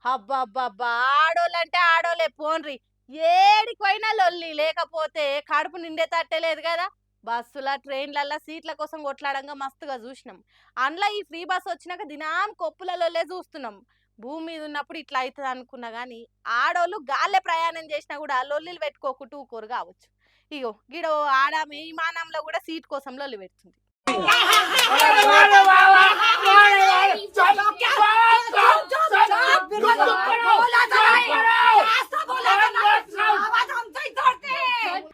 అబ్బబ్బబ్బా! ఆడోళ్ళంటే ఆడోళ్ళే పోన్రి. ఏడికి పోయినా లొల్లి. లేకపోతే కడుపు నిండేతట్టే లేదు గదా! బస్సుల, ట్రైన్‌లల్ల సీట్ల కోసం కొట్లాడంగా మస్తుగా జూసినాం. అందులో ఈ ఫ్రీ బస్ వచ్చినాక దినాం కొప్పుల లొల్లే జూస్తున్నాం. భూమి మీద ఉన్నప్పుడు ఇట్లా అయితదనుకున్నా గానీ, ఆడోళ్ళు గాల్లే ప్రయాణం చేసినా గూడా లొల్లిలు పెట్టుకోకుంటూ ఊకోరు గావచ్చు. ఇగో గీడ ఓ ఆడామె విమానంలో గూడా సీట్ కోసం లొల్లి పెడుతుంది.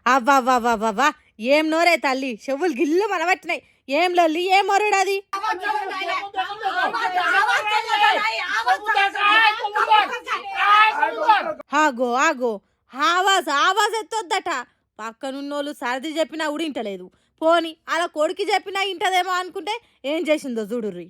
అవ్వవ్వవ్వవ్వా! ఏం నోరే తల్లి చెవులు గిల్లు మనబట్టినాయి. ఏం లొల్లి ఏం మొరుడది? ఆగో ఆగో ఆవాజ్ ఎత్తొద్దట. పక్కనున్నోళ్ళు సర్ది చెప్పినా కూడా ఇంటలేదు. పోని అలా కొడుకు చెప్పినా ఇంటదేమో అనుకుంటే ఏం చేసిందో చూడుర్రి.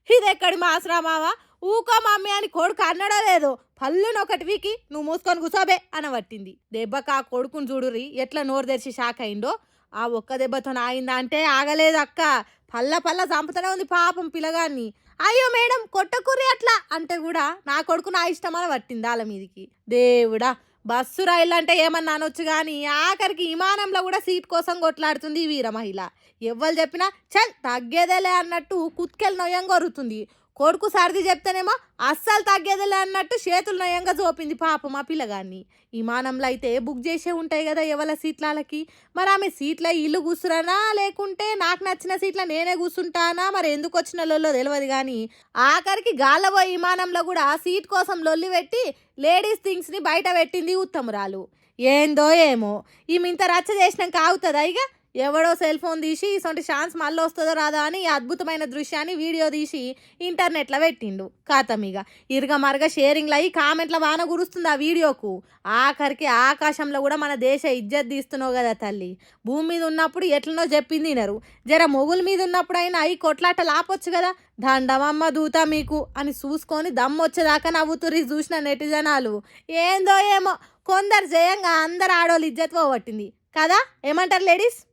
ఇదెక్కడి మాసరా మావా? ఊకో మమ్మీ అని కొడుకు అన్నడో లేదో పళ్ళును ఒకటి వీకి నువ్వు మూసుకొని కూసోబే అనబట్టింది. దెబ్బకి ఆ కొడుకుని చూడుర్రి ఎట్లా నోరు తెరిచి షాక్ అయిందో. ఆ ఒక్క దెబ్బతో ఆగిందా అంటే ఆగలేదు అక్క. పళ్ళ చంపుతూనే ఉంది పాపం పిల్లగాన్ని. అయ్యో మేడం కొట్టకుర్రి అట్లా అంటే కూడా నా కొడుకు నా ఇష్టం అని పట్టింది వాళ్ళ మీదికి. దేవుడా, బస్సు రైళ్ళు అంటే ఏమన్నా అనొచ్చు కానీ ఆఖరికి విమానంలో కూడా సీట్ కోసం కొట్లాడుతుంది ఈ వీర మహిళ. ఎవ్వరు చెప్పినా చల్ తగ్గేదేలే అన్నట్టు కుత్కెళ్ళి నొయ్యం కొరుతుంది. కొడుకు సర్ది చెప్తేనేమో అస్సలు తగ్గేదిలే అన్నట్టు చేతులు నయంగా చూపింది పాపం ఆ పిల్లగాన్ని. విమానంలో అయితే బుక్ చేసే ఉంటాయి కదా ఎవరి సీట్లకి. మరి ఆమె సీట్ల ఇల్లు కూర్చురానా లేకుంటే నాకు నచ్చిన సీట్ల నేనే కూర్చుంటానా మరి ఎందుకు వచ్చిన లొల్లో తెలియదు కానీ ఆఖరికి గాల్లబోయే విమానంలో కూడా సీట్ కోసం లొల్లి పెట్టి లేడీస్ థింగ్స్ని బయట పెట్టింది ఉత్తమురాలు. ఏందో ఏమో ఈమె ఇంత రచ్చ చేసినాక ఆగుతుందా ఇక? ఎవడో సెల్ ఫోన్ తీసి ఇసొంటి ఛాన్స్ మళ్ళీ వస్తుందో రాదా అని ఈ అద్భుతమైన దృశ్యాన్ని వీడియో తీసి ఇంటర్నెట్లో పెట్టిండు. కాతమిగ ఇరుగ మరగ షేరింగ్లు అయ్యి కామెంట్ల వాన కురుస్తుంది ఆ వీడియోకు. ఆఖరికి ఆకాశంలో కూడా మన దేశ ఇజ్జత్ తీస్తున్నావు కదా తల్లి. భూమి మీద ఉన్నప్పుడు ఎట్లనో చెప్పింది వినరు. జర మొగుల మీద ఉన్నప్పుడైనా అవి కొట్లాటలు ఆపొచ్చు కదా. దండమమ్మ దూత మీకు అని చూసుకొని దమ్మొచ్చేదాకా నవ్వుతురి చూసిన నెటిజనాలు. ఏందో ఏమో కొందరు జయంగా అందరు ఆడోళ్ళు ఇజ్జత్ పోగొట్టింది కదా. ఏమంటారు లేడీస్?